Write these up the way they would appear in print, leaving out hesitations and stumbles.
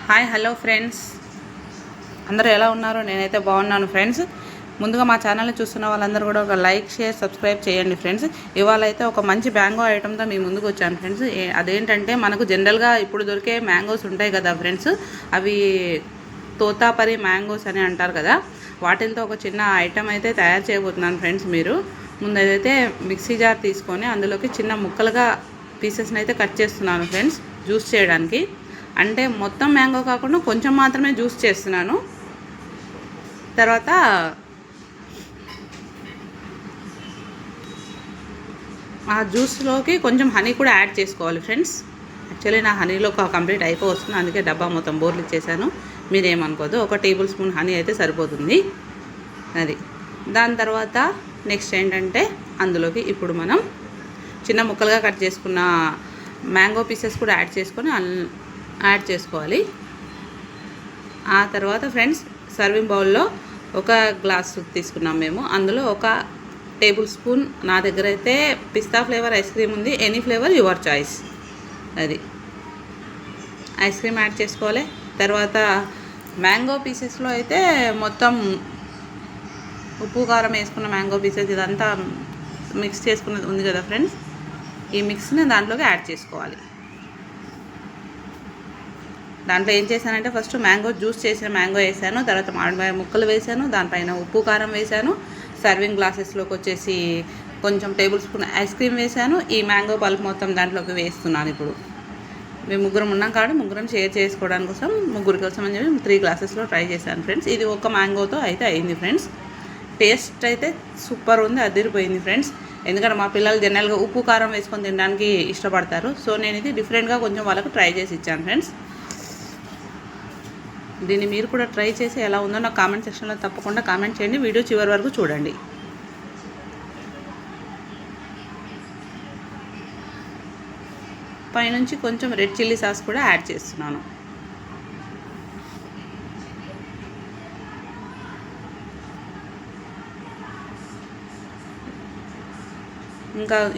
Hi hello friends, అందరూ ఎలా ఉన్నారు? నేనైతే బాగున్నాను ఫ్రెండ్స్. ముందుగా మా ఛానల్ని చూస్తున్న వాళ్ళందరూ కూడా ఒక లైక్, షేర్, సబ్స్క్రైబ్ చేయండి ఫ్రెండ్స్. ఇవాళ అయితే ఒక మంచి మ్యాంగో ఐటమ్తో మీ ముందుకు వచ్చాను ఫ్రెండ్స్. అదేంటంటే మనకు జనరల్గా ఇప్పుడు దొరికే మ్యాంగోస్ ఉంటాయి కదా ఫ్రెండ్స్, అవి తోతాపరి మ్యాంగోస్ అని అంటారు కదా, వాటితో ఒక చిన్న ఐటమ్ అయితే తయారు చేయబోతున్నాను ఫ్రెండ్స్. మీరు ముందైతే మిక్సీ జార్ తీసుకొని అందులోకి చిన్న ముక్కలుగా పీసెస్ని అయితే కట్ చేస్తున్నాను ఫ్రెండ్స్, జ్యూస్ చేయడానికి. అంటే మొత్తం మ్యాంగో కాకుండా కొంచెం మాత్రమే జ్యూస్ చేస్తున్నాను. తర్వాత ఆ జ్యూస్లోకి కొంచెం హనీ కూడా యాడ్ చేసుకోవాలి ఫ్రెండ్స్. యాక్చువల్లీ నా హనీలో కంప్లీట్ అయిపోతుంది, అందుకే డబ్బా మొత్తం బోర్లు ఇచ్చేసాను. మీరేమనుకోదు, 1 టేబుల్ స్పూన్ హనీ అయితే సరిపోతుంది. అది దాని తర్వాత నెక్స్ట్ ఏంటంటే అందులోకి ఇప్పుడు మనం చిన్న ముక్కలుగా కట్ చేసుకున్న మ్యాంగో పీసెస్ కూడా యాడ్ చేసుకోవాలి. ఆ తర్వాత ఫ్రెండ్స్ సర్వింగ్ బౌల్లో 1 గ్లాసు తీసుకున్నాం మేము. అందులో 1 టేబుల్ స్పూన్, నా దగ్గర అయితే పిస్తా ఫ్లేవర్ ఐస్ క్రీమ్ ఉంది, ఎనీ ఫ్లేవర్ యువర్ చాయిస్. అది ఐస్ క్రీమ్ యాడ్ చేసుకోవాలి. తర్వాత మ్యాంగో పీసెస్లో అయితే మొత్తం ఉప్పు కారం వేసుకున్న మ్యాంగో పీసెస్ ఇదంతా మిక్స్ చేసుకున్నది ఉంది కదా ఫ్రెండ్స్, ఈ మిక్స్ని దాంట్లోకి యాడ్ చేసుకోవాలి. దాంట్లో ఏం చేశానంటే ఫస్ట్ మ్యాంగో జ్యూస్ చేసిన మ్యాంగో వేసాను, తర్వాత మామిడికాయ ముక్కలు వేసాను, దానిపైన ఉప్పు కారం వేసాను, సర్వింగ్ గ్లాసెస్లోకి వచ్చేసి కొంచెం టేబుల్ స్పూన్ ఐస్ క్రీమ్ వేసాను. ఈ మ్యాంగో పల్ప్ మొత్తం దాంట్లోకి వేస్తున్నాను. ఇప్పుడు మేము ముగ్గురం ఉన్నాం కాబట్టి ముగ్గురం షేర్ చేసుకోవడానికి కోసం, ముగ్గురి కోసం అని చెప్పి 3 గ్లాసెస్లో ట్రై చేశాను ఫ్రెండ్స్. ఇది 1 మ్యాంగోతో అయితే అయింది ఫ్రెండ్స్. టేస్ట్ అయితే సూపర్ ఉంది, అదిరిపోయింది ఫ్రెండ్స్. ఎందుకంటే మా పిల్లలు జనరల్గా ఉప్పు కారం వేసుకొని తినడానికి ఇష్టపడతారు. సో నేను ఇది డిఫరెంట్గా కొంచెం వాళ్ళకు ట్రై చేసి ఇచ్చాను ఫ్రెండ్స్. దీన్ని మీరు కూడా ట్రై చేసి ఎలా ఉందో నాకు కామెంట్ సెక్షన్లో తప్పకుండా కామెంట్ చేయండి. వీడియో చివరి వరకు చూడండి. పైనుంచి కొంచెం రెడ్ చిల్లీ సాస్ కూడా యాడ్ చేస్తున్నాను.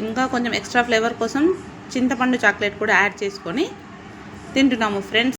ఇంకా కొంచెం ఎక్స్ట్రా ఫ్లేవర్ కోసం చింతపండు చాక్లెట్ కూడా యాడ్ చేసుకొని తింటున్నాము ఫ్రెండ్స్.